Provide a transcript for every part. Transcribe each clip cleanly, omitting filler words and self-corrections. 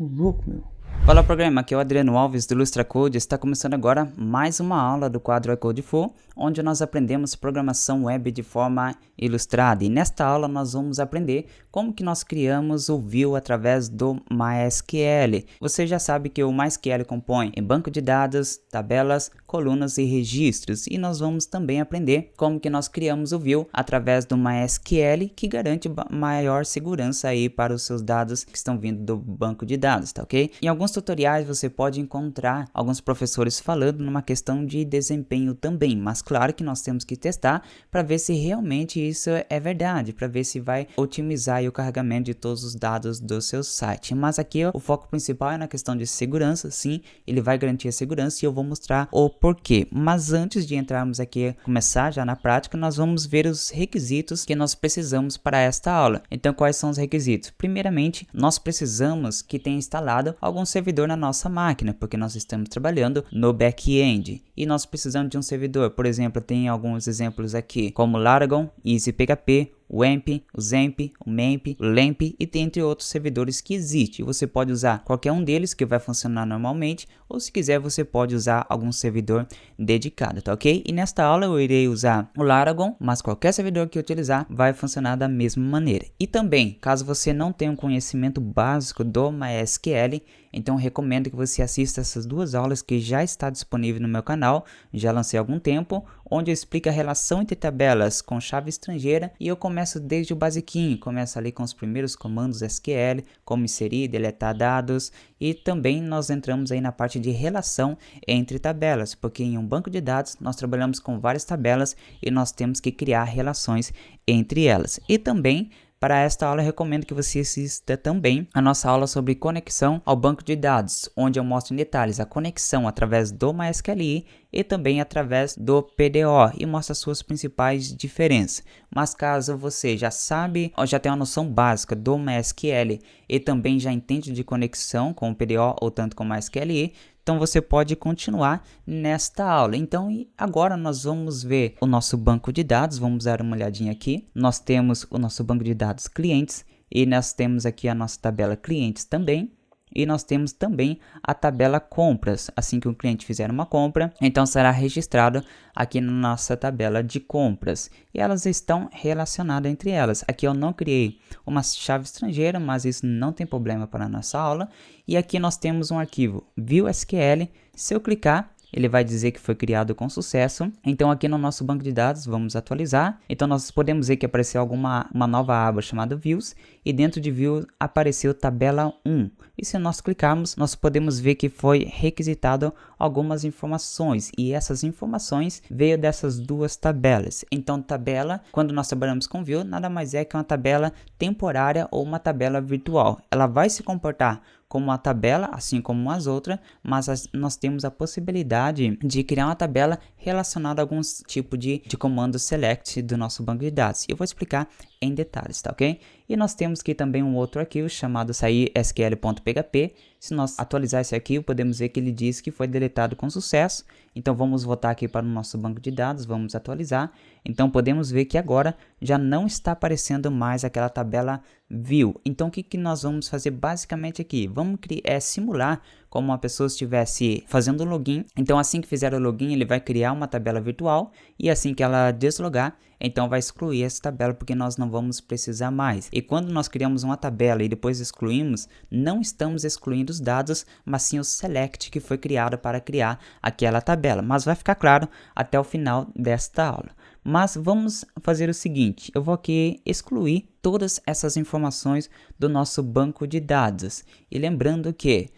louco, meu. Fala programa, aqui é o Adriano Alves do Ilustra Code. Está começando agora mais uma aula do quadro iCodeFull, onde nós aprendemos programação web de forma ilustrada. E nesta aula nós vamos aprender como que nós criamos o View através do MySQL. Você já sabe que o MySQL compõe em banco de dados, tabelas, colunas e registros. E nós vamos também aprender como que nós criamos o View através do MySQL, que garante maior segurança aí para os seus dados que estão vindo do banco de dados, tá ok? Em alguns tutoriais você pode encontrar alguns professores falando numa questão de desempenho também, mas claro que nós temos que testar para ver se realmente isso é verdade, para ver se vai otimizar aí o carregamento de todos os dados do seu site. Mas aqui o foco principal é na questão de segurança. Sim, ele vai garantir a segurança e eu vou mostrar o porquê. Mas antes de entrarmos aqui, começar já na prática, nós vamos ver os requisitos que nós precisamos para esta aula. Então, quais são os requisitos? Primeiramente, nós precisamos que tenha instalado algum servidor na nossa máquina, porque nós estamos trabalhando no back-end e nós precisamos de um servidor. Por exemplo, tem alguns exemplos aqui, como Laragon, EasyPHP, o AMP, o XAMPP, o MEMP, o LAMP e entre outros servidores que existem. Você pode usar qualquer um deles que vai funcionar normalmente, ou se quiser você pode usar algum servidor dedicado, tá ok? E nesta aula eu irei usar o Laragon, mas qualquer servidor que eu utilizar vai funcionar da mesma maneira. E também, caso você não tenha um conhecimento básico do MySQL, então recomendo que você assista essas duas aulas que já está disponível no meu canal, já lancei há algum tempo, onde eu explico a relação entre tabelas com chave estrangeira e eu começo desde o basiquinho, começo ali com os primeiros comandos SQL, como inserir, deletar dados e também nós entramos aí na parte de relação entre tabelas, porque em um banco de dados nós trabalhamos com várias tabelas e nós temos que criar relações entre elas. E também para esta aula eu recomendo que você assista também a nossa aula sobre conexão ao banco de dados, onde eu mostro em detalhes a conexão através do MySQL e também através do PDO e mostra as suas principais diferenças. Mas caso você já sabe ou já tem uma noção básica do MySQL e também já entende de conexão com o PDO ou tanto com o MySQL, então você pode continuar nesta aula. Então agora nós vamos ver o nosso banco de dados, vamos dar uma olhadinha aqui. Nós temos o nosso banco de dados clientes e nós temos aqui a nossa tabela clientes também. E nós temos também a tabela compras. Assim que o cliente fizer uma compra, então será registrado aqui na nossa tabela de compras. E elas estão relacionadas entre elas. Aqui eu não criei uma chave estrangeira, mas isso não tem problema para a nossa aula. E aqui nós temos um arquivo ViewSQL. Se eu clicar, ele vai dizer que foi criado com sucesso. Então aqui no nosso banco de dados vamos atualizar. Então nós podemos ver que apareceu uma nova aba chamada Views e dentro de View apareceu tabela 1. E se nós clicarmos, nós podemos ver que foi requisitado algumas informações e essas informações veio dessas duas tabelas. Então tabela, quando nós trabalhamos com View, nada mais é que uma tabela temporária ou uma tabela virtual. Ela vai se comportar como uma tabela, assim como as outras, mas nós temos a possibilidade de criar uma tabela relacionada a alguns tipos de comando select do nosso banco de dados. Eu vou explicar em detalhes, tá ok? E nós temos aqui também um outro arquivo chamado sair.sql.php. Se nós atualizar esse arquivo, podemos ver que ele diz que foi deletado com sucesso. Então vamos voltar aqui para o nosso banco de dados, vamos atualizar. Então podemos ver que agora já não está aparecendo mais aquela tabela view. Então o que nós vamos fazer basicamente aqui? Vamos simular como uma pessoa estivesse fazendo o login. Então assim que fizer o login, ele vai criar uma tabela virtual e assim que ela deslogar, então vai excluir essa tabela porque nós não vamos precisar mais. E quando nós criamos uma tabela e depois excluímos, não estamos excluindo os dados, mas sim o select que foi criado para criar aquela tabela. Mas vai ficar claro até o final desta aula. Mas vamos fazer o seguinte, eu vou aqui excluir todas essas informações do nosso banco de dados. E lembrando que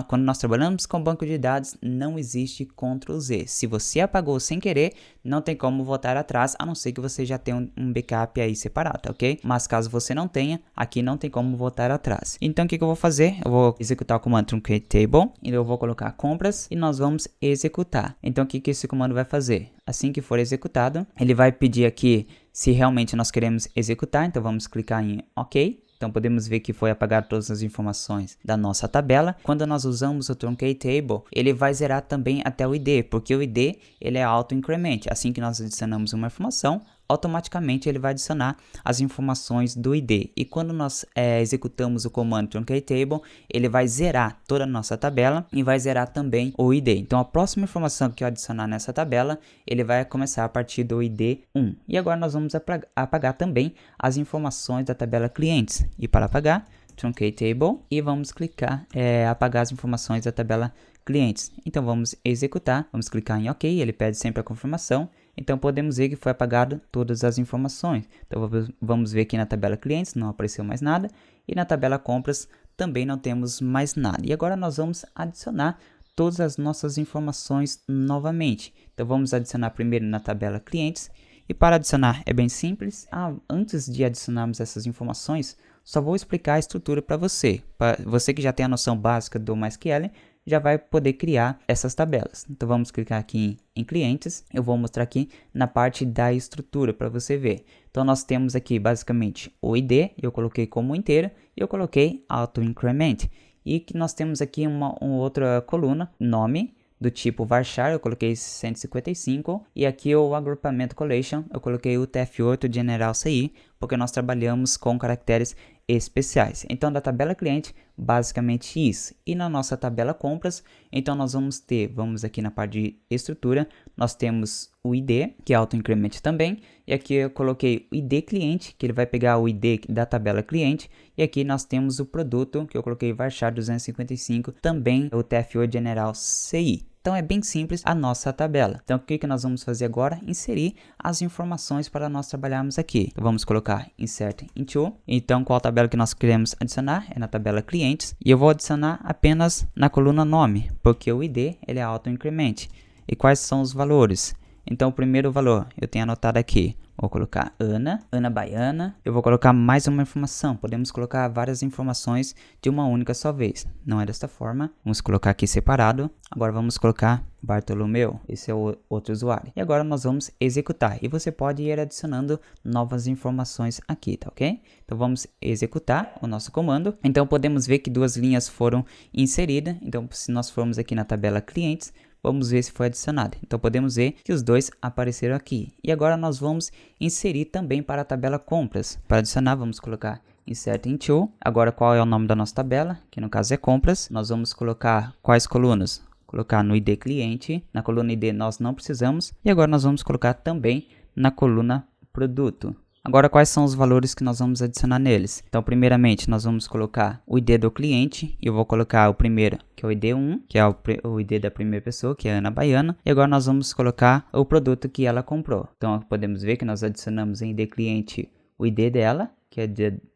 quando nós trabalhamos com banco de dados, não existe Ctrl Z. Se você apagou sem querer, não tem como voltar atrás, a não ser que você já tenha um backup aí separado, ok? Mas caso você não tenha, aqui não tem como voltar atrás. Então o que eu vou fazer? Eu vou executar o comando truncate_table, e eu vou colocar compras e nós vamos executar. Então o que esse comando vai fazer? Assim que for executado, ele vai pedir aqui se realmente nós queremos executar, então vamos clicar em OK. Então podemos ver que foi apagar todas as informações da nossa tabela. Quando nós usamos o truncate_table, ele vai zerar também até o ID, porque o ID ele é auto-increment. Assim que nós adicionamos uma informação, automaticamente ele vai adicionar as informações do ID. E quando nós executamos o comando truncate_table, ele vai zerar toda a nossa tabela e vai zerar também o ID. Então a próxima informação que eu adicionar nessa tabela, ele vai começar a partir do ID 1. E agora nós vamos apagar também as informações da tabela clientes. E para apagar, truncate_table, e vamos clicar apagar as informações da tabela clientes. Então vamos executar, vamos clicar em OK, ele pede sempre a confirmação. Então podemos ver que foi apagado todas as informações. Então vamos ver aqui na tabela clientes, não apareceu mais nada, e na tabela compras também não temos mais nada. E agora nós vamos adicionar todas as nossas informações novamente. Então vamos adicionar primeiro na tabela clientes, e para adicionar é bem simples. Antes de adicionarmos essas informações, só vou explicar a estrutura para você. Para você que já tem a noção básica do MySQL, já vai poder criar essas tabelas. Então vamos clicar aqui em clientes, eu vou mostrar aqui na parte da estrutura para você ver. Então nós temos aqui basicamente o ID, eu coloquei como inteiro, e eu coloquei auto increment. E que nós temos aqui uma outra coluna, nome, do tipo varchar, eu coloquei 155, e aqui o agrupamento collection, eu coloquei o TF8 General CI, porque nós trabalhamos com caracteres especiais. Então da tabela cliente, basicamente isso. E na nossa tabela compras, então nós vamos aqui na parte de estrutura, nós temos o ID, que é auto-increment também, e aqui eu coloquei o ID cliente, que ele vai pegar o ID da tabela cliente, e aqui nós temos o produto, que eu coloquei varchar 255, também o TF8 General CI. Então é bem simples a nossa tabela. Então o que nós vamos fazer agora? Inserir as informações para nós trabalharmos aqui. Então vamos colocar insert into. Então qual tabela que nós queremos adicionar? É na tabela clientes. E eu vou adicionar apenas na coluna nome, porque o ID ele é auto-increment. E quais são os valores? Então o primeiro valor eu tenho anotado aqui. Vou colocar Ana Baiana. Eu vou colocar mais uma informação. Podemos colocar várias informações de uma única só vez. Não é desta forma. Vamos colocar aqui separado. Agora vamos colocar Bartolomeu. Esse é o outro usuário. E agora nós vamos executar. E você pode ir adicionando novas informações aqui, tá ok? Então vamos executar o nosso comando. Então podemos ver que duas linhas foram inseridas. Então se nós formos aqui na tabela clientes, vamos ver se foi adicionado. Então podemos ver que os dois apareceram aqui. E agora nós vamos inserir também para a tabela compras. Para adicionar, vamos colocar insert into. Agora qual é o nome da nossa tabela? Que no caso é compras. Nós vamos colocar quais colunas? Colocar no ID cliente. Na coluna ID nós não precisamos. E agora nós vamos colocar também na coluna produto. Agora, quais são os valores que nós vamos adicionar neles? Então, primeiramente, nós vamos colocar o ID do cliente. E eu vou colocar o primeiro, que é o ID 1, que é o ID da primeira pessoa, que é a Ana Baiana. E agora nós vamos colocar o produto que ela comprou. Então, podemos ver que nós adicionamos em ID cliente o ID dela, que é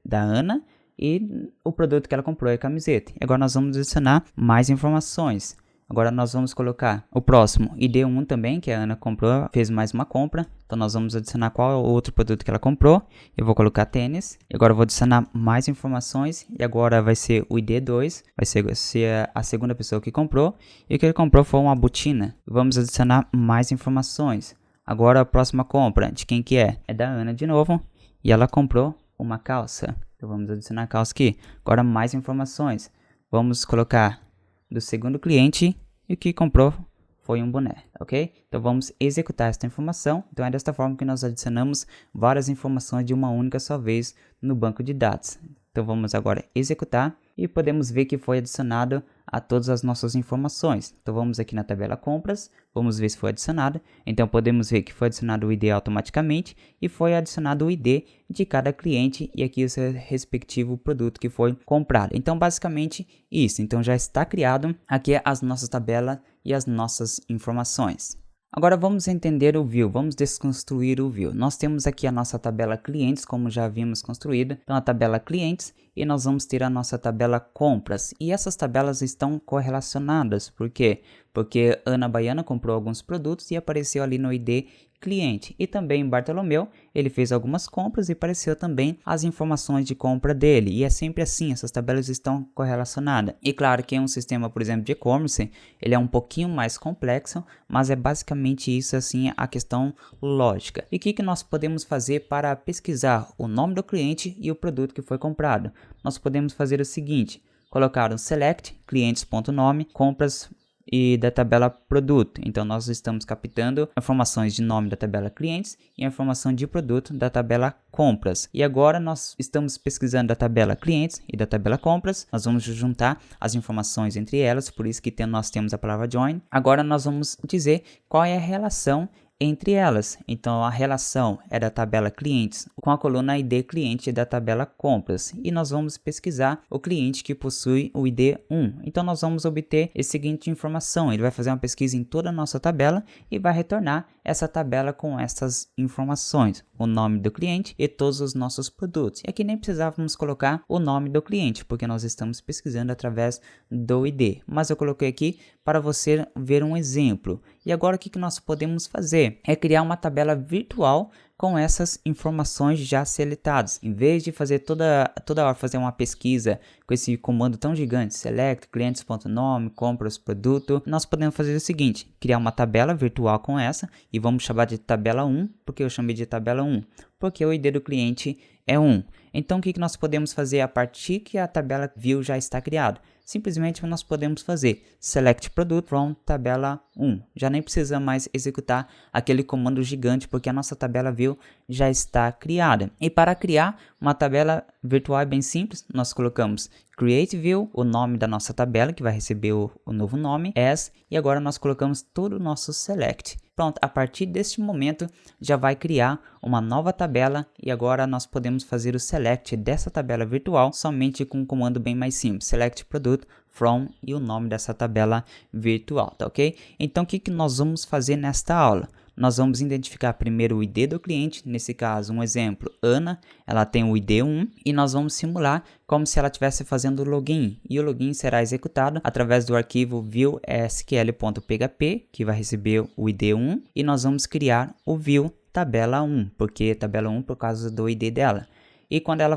da Ana. E o produto que ela comprou é a camiseta. E agora nós vamos adicionar mais informações. Agora nós vamos colocar o próximo, ID1 também, que a Ana comprou, fez mais uma compra. Então nós vamos adicionar qual é o outro produto que ela comprou. Eu vou colocar tênis. E agora eu vou adicionar mais informações. E agora vai ser o ID2, vai ser a segunda pessoa que comprou. E o que ele comprou foi uma botina. Vamos adicionar mais informações. Agora a próxima compra, de quem que é? É da Ana de novo. E ela comprou uma calça. Então vamos adicionar a calça aqui. Agora mais informações. Vamos colocar do segundo cliente, e o que comprou foi um boné, ok? Então vamos executar esta informação. Então é desta forma que nós adicionamos várias informações de uma única só vez no banco de dados. Então vamos agora executar e podemos ver que foi adicionado a todas as nossas informações. Então vamos aqui na tabela compras, vamos ver se foi adicionado. Então podemos ver que foi adicionado o ID automaticamente e foi adicionado o ID de cada cliente e aqui o seu respectivo produto que foi comprado. Então basicamente isso. Então já está criado aqui as nossas tabelas e as nossas informações. Agora vamos entender o view, vamos desconstruir o view. Nós temos aqui a nossa tabela clientes, como já havíamos construído. Então a tabela clientes e nós vamos ter a nossa tabela compras. E essas tabelas estão correlacionadas. Por quê? Porque Ana Baiana comprou alguns produtos e apareceu ali no ID cliente. E também Bartolomeu, ele fez algumas compras e apareceu também as informações de compra dele. E é sempre assim, essas tabelas estão correlacionadas. E claro que em um sistema, por exemplo, de e-commerce, ele é um pouquinho mais complexo, mas é basicamente isso assim a questão lógica. E o que nós podemos fazer para pesquisar o nome do cliente e o produto que foi comprado? Nós podemos fazer o seguinte, colocar um select clientes.nome, compras e da tabela produto. Então nós estamos captando informações de nome da tabela clientes e a informação de produto da tabela compras. E agora nós estamos pesquisando da tabela clientes e da tabela compras. Nós vamos juntar as informações entre elas, por isso que nós temos a palavra join. Agora nós vamos dizer qual é a relação entre elas. Então a relação é da tabela clientes com a coluna ID cliente da tabela compras, e nós vamos pesquisar o cliente que possui o ID 1. Então nós vamos obter a seguinte informação: ele vai fazer uma pesquisa em toda a nossa tabela e vai retornar essa tabela com essas informações, o nome do cliente e todos os nossos produtos. E aqui nem precisávamos colocar o nome do cliente, porque nós estamos pesquisando através do ID, mas eu coloquei aqui para você ver um exemplo. E agora o que nós podemos fazer? É criar uma tabela virtual com essas informações já seletadas. Em vez de fazer toda hora fazer uma pesquisa com esse comando tão gigante, select clientes.nome, compras, produto, nós podemos fazer o seguinte: criar uma tabela virtual com essa, e vamos chamar de tabela 1, porque eu chamei de tabela 1, porque o ID do cliente é 1. Então o que nós podemos fazer a partir que a tabela view já está criada? Simplesmente nós podemos fazer select product from tabela 1. Já nem precisa mais executar aquele comando gigante, porque a nossa tabela view já está criada. E para criar uma tabela virtual é bem simples, nós colocamos create view, o nome da nossa tabela, que vai receber o novo nome, as, e agora nós colocamos todo o nosso select. Pronto, a partir deste momento já vai criar uma nova tabela, e agora nós podemos fazer o select dessa tabela virtual somente com um comando bem mais simples, select product from e o nome dessa tabela virtual, tá ok? Então o que nós vamos fazer nesta aula? Nós vamos identificar primeiro o ID do cliente, nesse caso um exemplo, Ana, ela tem o ID 1, e nós vamos simular como se ela estivesse fazendo o login, e o login será executado através do arquivo view.sql.php, que vai receber o ID 1, e nós vamos criar o view tabela 1, porque tabela 1 por causa do ID dela. E quando ela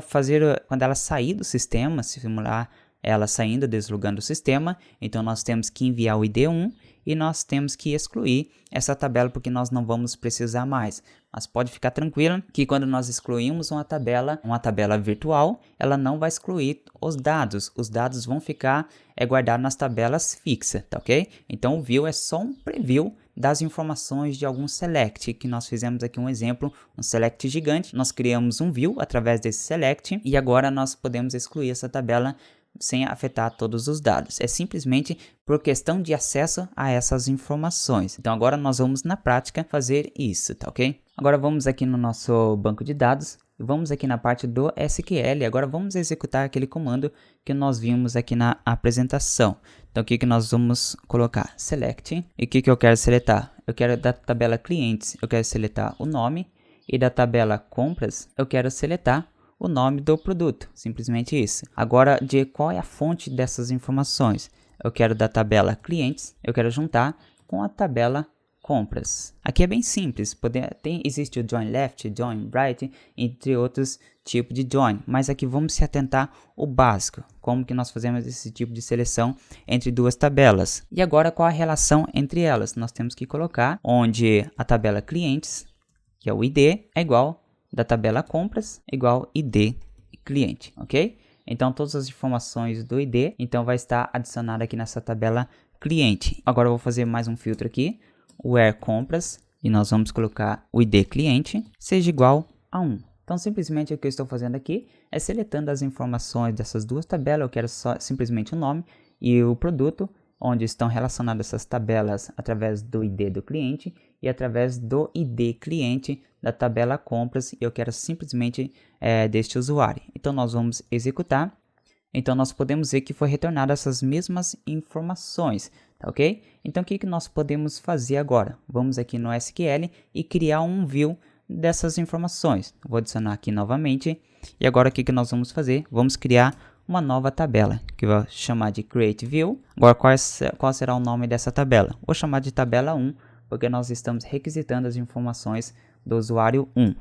sair do sistema, simular ela saindo, deslogando o sistema, então nós temos que enviar o ID 1 e nós temos que excluir essa tabela, porque nós não vamos precisar mais. Mas pode ficar tranquilo que quando nós excluímos uma tabela virtual, ela não vai excluir os dados vão ficar guardados nas tabelas fixas, tá ok? Então o view é só um preview das informações de algum select, que nós fizemos aqui um exemplo, um select gigante, nós criamos um view através desse select, e agora nós podemos excluir essa tabela sem afetar todos os dados. É simplesmente por questão de acesso a essas informações. Então agora nós vamos na prática fazer isso, tá ok? Agora vamos aqui no nosso banco de dados, vamos aqui na parte do SQL, agora vamos executar aquele comando que nós vimos aqui na apresentação. Então o que nós vamos colocar? Select, e o que eu quero seletar? Eu quero da tabela clientes, eu quero seletar o nome, e da tabela compras, eu quero seletar o nome do produto, simplesmente isso. Agora, de qual é a fonte dessas informações? Eu quero da tabela clientes, eu quero juntar com a tabela compras. Aqui é bem simples, existe o join left, join right, entre outros tipos de join, mas aqui vamos se atentar ao básico, como que nós fazemos esse tipo de seleção entre duas tabelas. E agora, qual a relação entre elas? Nós temos que colocar onde a tabela clientes, que é o ID, é igual da tabela compras igual ID cliente, ok? Então todas as informações do ID então vai estar adicionada aqui nessa tabela cliente. Agora eu vou fazer mais um filtro aqui, where compras, e nós vamos colocar o ID cliente seja igual a 1. Então simplesmente o que eu estou fazendo aqui é seletando as informações dessas duas tabelas. Eu quero só simplesmente o nome e o produto, onde estão relacionadas essas tabelas através do ID do cliente e através do ID cliente da tabela compras, e eu quero simplesmente deste usuário. Então nós vamos executar, então nós podemos ver que foi retornado essas mesmas informações, tá ok? Então o que nós podemos fazer agora? Vamos aqui no SQL e criar um view dessas informações. Vou adicionar aqui novamente, e agora o que nós vamos fazer? Vamos criar uma nova tabela, que eu vou chamar de create view. Agora qual será o nome dessa tabela? Vou chamar de tabela 1, porque nós estamos requisitando as informações do usuário 1.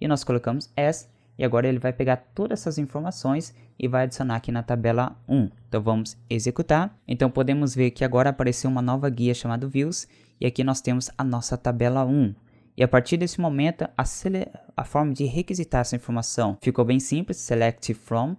E nós colocamos as, e agora ele vai pegar todas essas informações e vai adicionar aqui na tabela 1. Então vamos executar. Então podemos ver que agora apareceu uma nova guia chamada views, e aqui nós temos a nossa tabela 1. E a partir desse momento, a forma de requisitar essa informação ficou bem simples, select from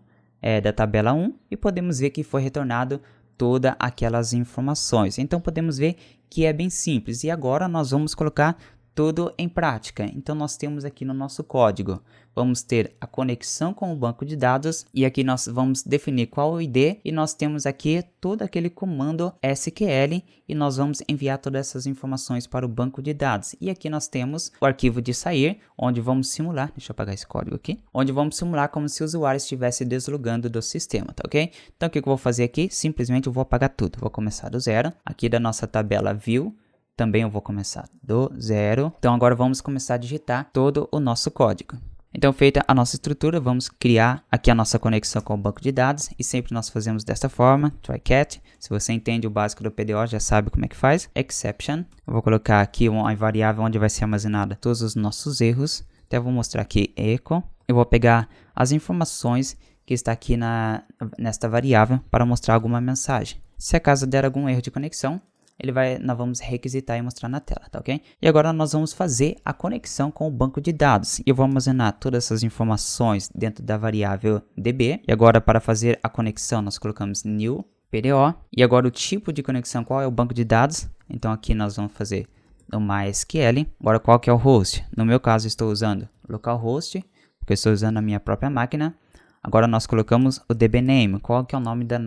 da tabela 1, e podemos ver que foi retornado todas aquelas informações. Então podemos ver que é bem simples. E agora nós vamos colocar tudo em prática. Então nós temos aqui no nosso código, vamos ter a conexão com o banco de dados e aqui nós vamos definir qual o ID e nós temos aqui todo aquele comando SQL e nós vamos enviar todas essas informações para o banco de dados. E aqui nós temos o arquivo de sair, onde vamos simular, deixa eu apagar esse código aqui, onde vamos simular como se o usuário estivesse deslogando do sistema, tá ok? Então o que eu vou fazer aqui? Simplesmente eu vou apagar tudo, vou começar do zero, aqui da nossa tabela view, também eu vou começar do zero. Então agora vamos começar a digitar todo o nosso código. Então feita a nossa estrutura, vamos criar aqui a nossa conexão com o banco de dados e sempre nós fazemos desta forma, try catch. Se você entende o básico do PDO, já sabe como é que faz. Exception, eu vou colocar aqui uma variável onde vai ser armazenada todos os nossos erros. Até vou mostrar aqui echo. Eu vou pegar as informações que está aqui nesta variável para mostrar alguma mensagem. Se acaso der algum erro de conexão, nós vamos requisitar e mostrar na tela, tá ok? E agora nós vamos fazer a conexão com o banco de dados. E eu vou armazenar todas essas informações dentro da variável db. E agora para fazer a conexão nós colocamos new PDO. E agora o tipo de conexão, qual é o banco de dados? Então aqui nós vamos fazer no MySQL. Agora qual que é o host? No meu caso estou usando localhost, porque eu estou usando a minha própria máquina. Agora nós colocamos o dbName, qual que é o nome do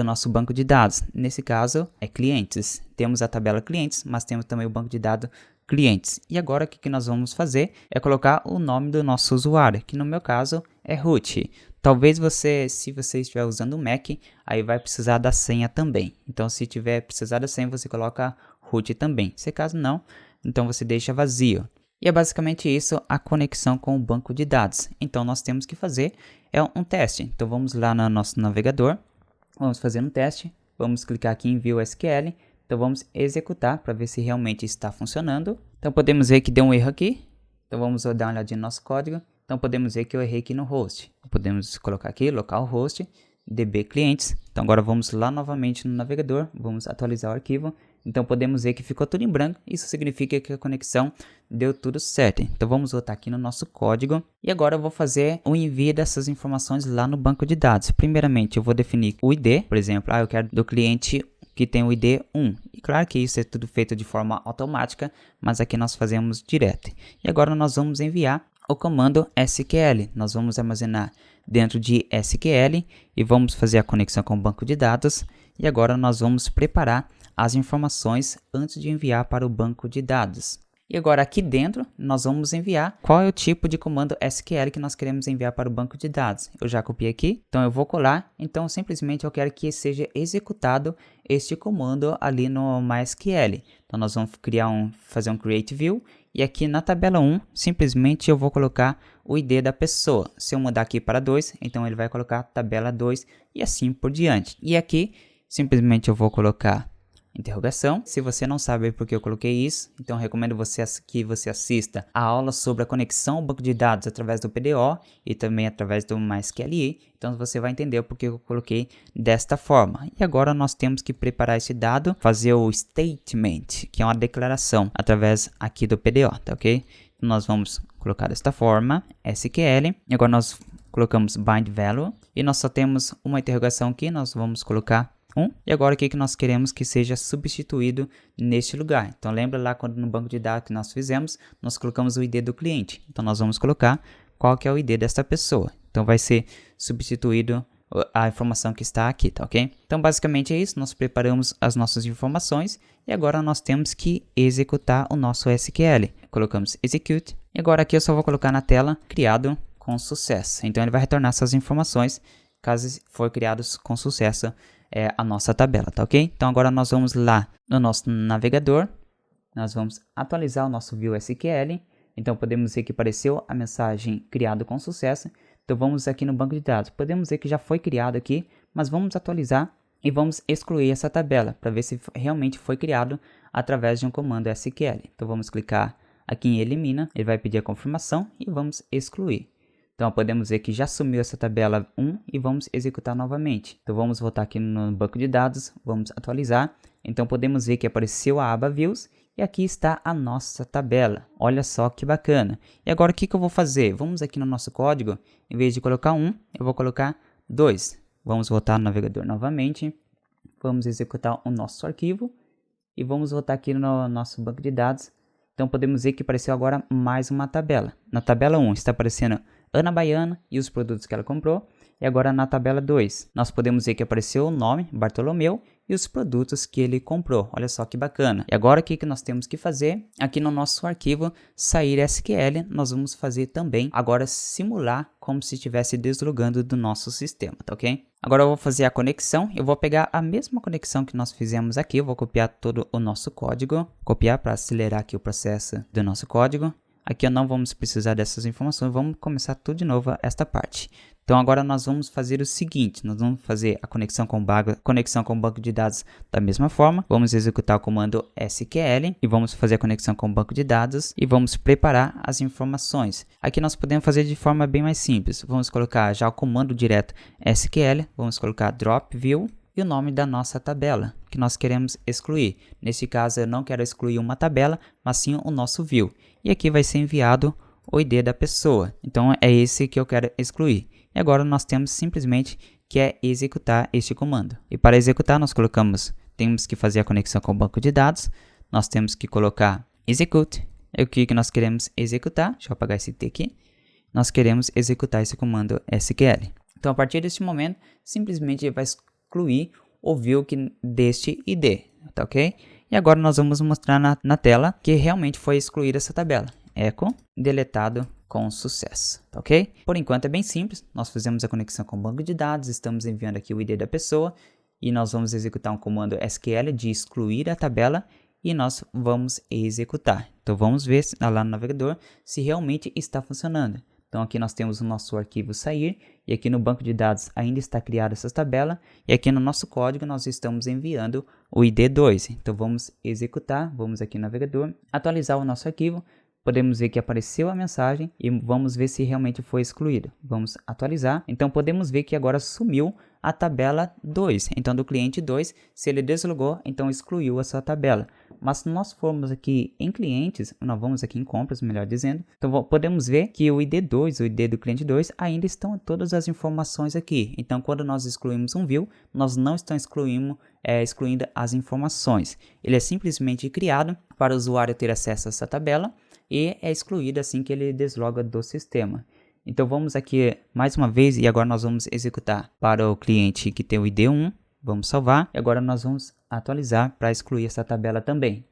nosso banco de dados. Nesse caso é clientes. Temos a tabela clientes, mas temos também o banco de dados clientes. E agora o que nós vamos fazer é colocar o nome do nosso usuário, que no meu caso é root. Talvez se você estiver usando o Mac, aí vai precisar da senha também. Então se tiver precisar da senha, você coloca root também. Se caso não, então você deixa vazio. E é basicamente isso a conexão com o banco de dados. Então nós temos que fazer um teste. Então vamos lá no nosso navegador, vamos fazer um teste, vamos clicar aqui em View SQL, então vamos executar para ver se realmente está funcionando. Então podemos ver que deu um erro aqui, então vamos dar uma olhadinha no nosso código, então podemos ver que eu errei aqui no host. Podemos colocar aqui localhost, db clientes, então agora vamos lá novamente no navegador, vamos atualizar o arquivo. Então podemos ver que ficou tudo em branco, isso significa que a conexão deu tudo certo. Então vamos voltar aqui no nosso código e agora eu vou fazer o envio dessas informações lá no banco de dados. Primeiramente eu vou definir o ID, por exemplo, eu quero do cliente que tem o ID 1. E claro que isso é tudo feito de forma automática, mas aqui nós fazemos direto. E agora nós vamos enviar o comando SQL. Nós vamos armazenar dentro de SQL e vamos fazer a conexão com o banco de dados. E agora nós vamos preparar as informações antes de enviar para o banco de dados. E agora aqui dentro nós vamos enviar qual é o tipo de comando SQL que nós queremos enviar para o banco de dados. Eu já copiei aqui, então eu vou colar, então simplesmente eu quero que seja executado este comando ali no MySQL. Então nós vamos fazer um create view e aqui na tabela 1 simplesmente eu vou colocar o ID da pessoa. Se eu mudar aqui para 2, então ele vai colocar tabela 2 e assim por diante. E aqui simplesmente eu vou colocar interrogação. Se você não sabe por que eu coloquei isso, então eu recomendo que você assista a aula sobre a conexão ao banco de dados através do PDO e também através do MySQL. Então você vai entender por que eu coloquei desta forma. E agora nós temos que preparar esse dado, fazer o statement, que é uma declaração através aqui do PDO, tá ok? Então nós vamos colocar desta forma, SQL, e agora nós colocamos bind value e nós só temos uma interrogação aqui, nós vamos colocar 1. E agora o que nós queremos que seja substituído neste lugar. Então lembra lá quando no banco de dados que nós fizemos, nós colocamos o ID do cliente. Então nós vamos colocar qual que é o ID desta pessoa. Então vai ser substituído a informação que está aqui, tá ok? Então basicamente é isso, nós preparamos as nossas informações e agora nós temos que executar o nosso SQL. Colocamos execute e agora aqui eu só vou colocar na tela criado com sucesso. Então ele vai retornar essas informações caso for criados com sucesso a nossa tabela, tá ok? Então agora nós vamos lá no nosso navegador, nós vamos atualizar o nosso View SQL, então podemos ver que apareceu a mensagem criado com sucesso, então vamos aqui no banco de dados, podemos ver que já foi criado aqui, mas vamos atualizar e vamos excluir essa tabela, para ver se realmente foi criado através de um comando SQL. Então vamos clicar aqui em elimina, ele vai pedir a confirmação e vamos excluir. Então podemos ver que já sumiu essa tabela 1 e vamos executar novamente. Então vamos voltar aqui no banco de dados, vamos atualizar. Então podemos ver que apareceu a aba Views e aqui está a nossa tabela. Olha só que bacana. E agora o que eu vou fazer? Vamos aqui no nosso código, em vez de colocar 1, eu vou colocar 2. Vamos voltar no navegador novamente. vamos executar o nosso arquivo e vamos voltar aqui no nosso banco de dados. Então podemos ver que apareceu agora mais uma tabela. Na tabela 1 está aparecendo Ana Baiana e os produtos que ela comprou. E agora na tabela 2, nós podemos ver que apareceu o nome, Bartolomeu, e os produtos que ele comprou. Olha só que bacana. E agora o que nós temos que fazer? Aqui no nosso arquivo sair SQL, nós vamos fazer também agora simular como se estivesse deslogando do nosso sistema, tá ok? Agora eu vou fazer a conexão. Eu vou pegar a mesma conexão que nós fizemos aqui. Eu vou copiar todo o nosso código. Copiar para acelerar aqui o processo do nosso código. Aqui não vamos precisar dessas informações, vamos começar tudo de novo esta parte. Então agora nós vamos fazer o seguinte, nós vamos fazer a conexão com o banco de dados da mesma forma. Vamos executar o comando SQL e vamos fazer a conexão com o banco de dados e vamos preparar as informações. Aqui nós podemos fazer de forma bem mais simples. Vamos colocar já o comando direto SQL, vamos colocar drop view e o nome da nossa tabela que nós queremos excluir. Nesse caso eu não quero excluir uma tabela, mas sim o nosso view. E aqui vai ser enviado o ID da pessoa. Então é esse que eu quero excluir. E agora nós temos simplesmente que executar este comando. E para executar temos que fazer a conexão com o banco de dados. Nós temos que colocar execute. É o que nós queremos executar. Deixa eu apagar esse T aqui. Nós queremos executar esse comando SQL. Então a partir deste momento, simplesmente vai excluir o view deste ID, tá ok? E agora nós vamos mostrar na tela que realmente foi excluída essa tabela. Echo deletado com sucesso, tá ok? Por enquanto é bem simples, nós fizemos a conexão com o banco de dados, estamos enviando aqui o ID da pessoa e nós vamos executar um comando SQL de excluir a tabela e nós vamos executar. Então vamos ver lá no navegador se realmente está funcionando. Então aqui nós temos o nosso arquivo sair e aqui no banco de dados ainda está criada essa tabela e aqui no nosso código nós estamos enviando o ID2. Então vamos executar, vamos aqui no navegador, atualizar o nosso arquivo, podemos ver que apareceu a mensagem e vamos ver se realmente foi excluído. Vamos atualizar, então podemos ver que agora sumiu a tabela 2, então do cliente 2, se ele deslogou, então excluiu essa tabela. Mas se nós formos aqui em clientes, nós vamos aqui em compras, melhor dizendo, então podemos ver que o ID2, o ID do cliente 2, ainda estão todas as informações aqui. Então quando nós excluímos um view, nós não estamos excluindo as informações. Ele é simplesmente criado para o usuário ter acesso a essa tabela e é excluído assim que ele desloga do sistema. Então vamos aqui mais uma vez e agora nós vamos executar para o cliente que tem o ID1, vamos salvar e agora nós vamos atualizar para excluir essa tabela também.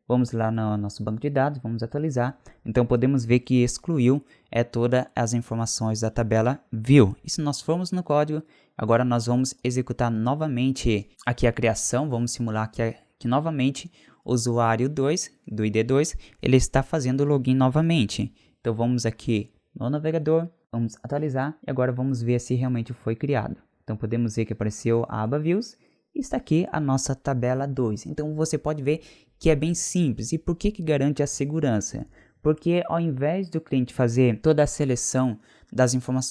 Vamos lá no nosso banco de dados, vamos atualizar, então podemos ver que excluiu todas as informações da tabela view. E se nós formos no código, agora nós vamos executar novamente aqui a criação, vamos simular que novamente o usuário 2, do ID2, ele está fazendo o login novamente. Então vamos aqui no navegador, vamos atualizar e agora vamos ver se realmente foi criado. Então podemos ver que apareceu a aba Views e está aqui a nossa tabela 2. Então você pode ver que é bem simples. E por que garante a segurança? Porque ao invés do cliente fazer toda a seleção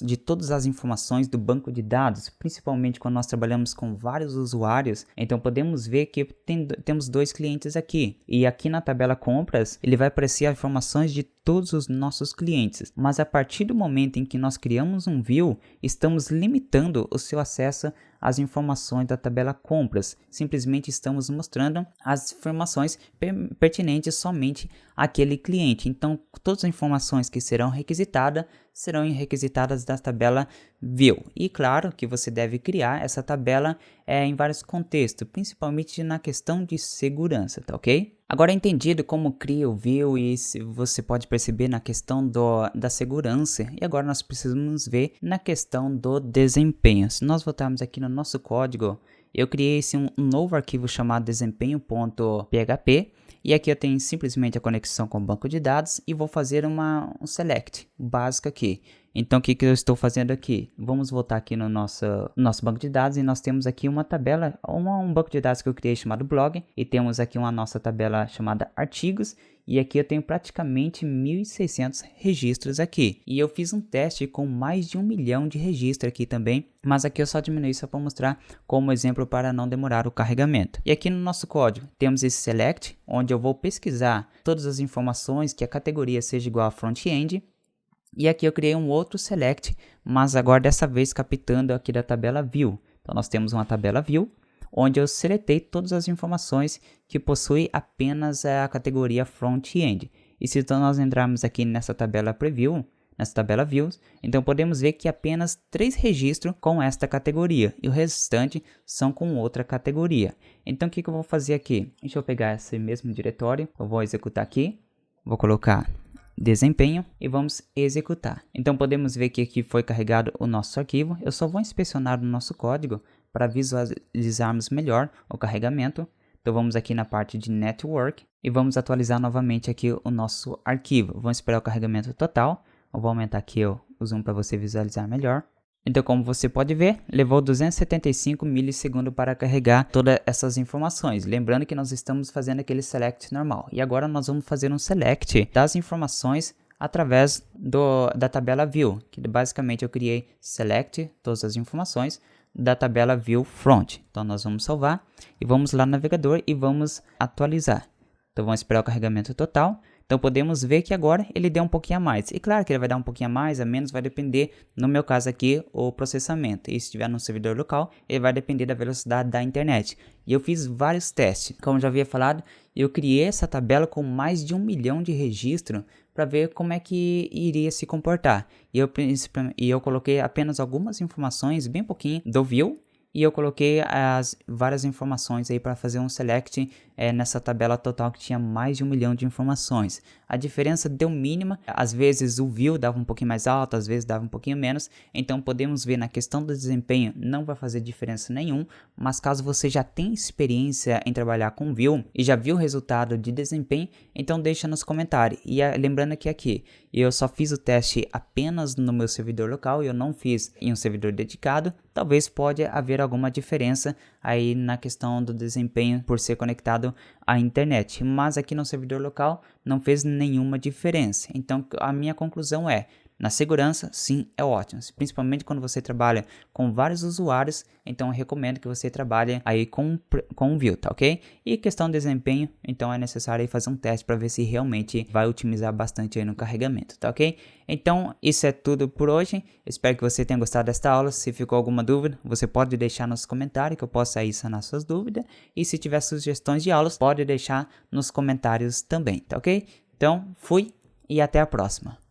de todas as informações do banco de dados, principalmente quando nós trabalhamos com vários usuários, então podemos ver que temos dois clientes aqui. E aqui na tabela compras, ele vai aparecer as informações de todos os nossos clientes. Mas a partir do momento em que nós criamos um view, estamos limitando o seu acesso às informações da tabela compras. Simplesmente estamos mostrando as informações pertinentes somente àquele cliente. Então, todas as informações que serão requisitadas da tabela view. E claro que você deve criar essa tabela em vários contextos, principalmente na questão de segurança, tá ok? Agora entendido como cria o view e você pode perceber na questão da segurança, e agora nós precisamos ver na questão do desempenho. Se nós voltarmos aqui no nosso código, eu criei um novo arquivo chamado desempenho.php, e aqui eu tenho simplesmente a conexão com o banco de dados e vou fazer um select básico aqui. Então o que eu estou fazendo aqui? Vamos voltar aqui no nosso banco de dados e nós temos aqui uma tabela, um banco de dados que eu criei chamado blog e temos aqui uma nossa tabela chamada artigos e aqui eu tenho praticamente 1.600 registros aqui. E eu fiz um teste com mais de 1 milhão de registros aqui também, mas aqui eu só diminui só para mostrar como exemplo para não demorar o carregamento. E aqui no nosso código temos esse select, onde eu vou pesquisar todas as informações que a categoria seja igual a front-end. E aqui eu criei um outro select, mas agora dessa vez captando aqui da tabela view. Então nós temos uma tabela view, onde eu seletei todas as informações que possui apenas a categoria Front-End. E se então nós entrarmos aqui nessa tabela Preview, nessa tabela Views, então podemos ver que apenas 3 registros com esta categoria e o restante são com outra categoria. Então o que eu vou fazer aqui? Deixa eu pegar esse mesmo diretório, eu vou executar aqui, vou colocar desempenho e vamos executar. Então podemos ver que aqui foi carregado o nosso arquivo. Eu só vou inspecionar o nosso código para visualizarmos melhor o carregamento. Então vamos aqui na parte de Network e vamos atualizar novamente aqui o nosso arquivo. Vamos esperar o carregamento total. Eu vou aumentar aqui o zoom para você visualizar melhor. Então, como você pode ver, levou 275 milissegundos para carregar todas essas informações. Lembrando que nós estamos fazendo aquele select normal. E agora nós vamos fazer um select das informações através da tabela View, que basicamente eu criei select todas as informações da tabela View Front. Então, nós vamos salvar e vamos lá no navegador e vamos atualizar. Então, vamos esperar o carregamento total. Então podemos ver que agora ele deu um pouquinho a mais. E claro que ele vai dar um pouquinho a mais, a menos, vai depender, no meu caso aqui, o processamento. E se estiver no servidor local, ele vai depender da velocidade da internet. E eu fiz vários testes. Como já havia falado, eu criei essa tabela com mais de 1 milhão de registros para ver como é que iria se comportar. E eu coloquei apenas algumas informações, bem pouquinho, do view. E eu coloquei as várias informações aí para fazer um select nessa tabela total que tinha mais de 1 milhão de informações. A diferença deu mínima, às vezes o view dava um pouquinho mais alto, às vezes dava um pouquinho menos. Então podemos ver na questão do desempenho não vai fazer diferença nenhum, mas caso você já tenha experiência em trabalhar com view e já viu o resultado de desempenho, então deixa nos comentários. E lembrando que aqui eu só fiz o teste apenas no meu servidor local, eu não fiz em um servidor dedicado. Talvez pode haver alguma diferença aí na questão do desempenho por ser conectado à internet, mas aqui no servidor local não fez nenhuma diferença. Então a minha conclusão é, na segurança, sim, é ótimo, principalmente quando você trabalha com vários usuários, então eu recomendo que você trabalhe aí com o View, tá ok? E questão de desempenho, então é necessário aí fazer um teste para ver se realmente vai otimizar bastante aí no carregamento, tá ok? Então isso é tudo por hoje, espero que você tenha gostado desta aula. Se ficou alguma dúvida, você pode deixar nos comentários que eu possa aí sanar suas dúvidas, e se tiver sugestões de aulas, pode deixar nos comentários também, tá ok? Então, fui e até a próxima.